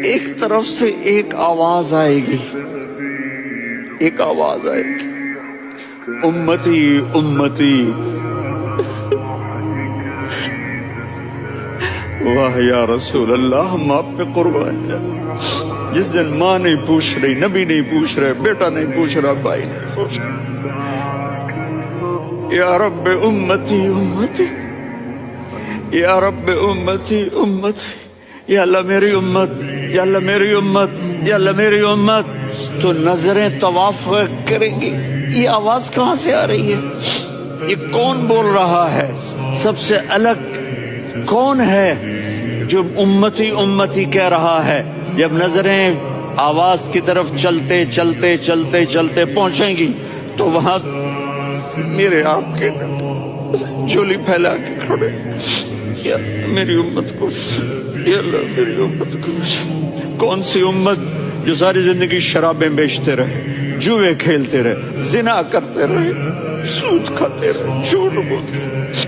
ایک طرف سے ایک آواز آئے گی، ایک آواز آئے گی، امتی امتی۔ واہ یا رسول اللہ، ہم آپ پہ قربان جائیں۔ جس دن ماں نہیں پوچھ رہی، نبی نہیں پوچھ رہے، بیٹا نہیں پوچھ رہا، بھائی نہیں پوچھ رہا، یا رب امتی امتی، یا رب امتی امتی، یا اللہ میری امت، یا اللہ میری امت، یا اللہ میری امت۔ تو نظریں طواف کریں گی، یہ آواز کہاں سے آ رہی ہے؟ یہ کون بول رہا ہے؟ سب سے الگ کون ہے جو امتی امتی کہہ رہا ہے؟ جب نظریں آواز کی طرف چلتے چلتے چلتے چلتے پہنچیں گی تو وہاں میرے آپ کے جھولی پھیلا کے کھڑے، یا میری امت کو، یا اللہ میری امت کو۔ کون سی امت جو ساری زندگی شرابیں بیچتے رہے، جوئے کھیلتے رہے، زنا کرتے رہے، سود کھاتے رہے، جھوٹ بولتے رہے۔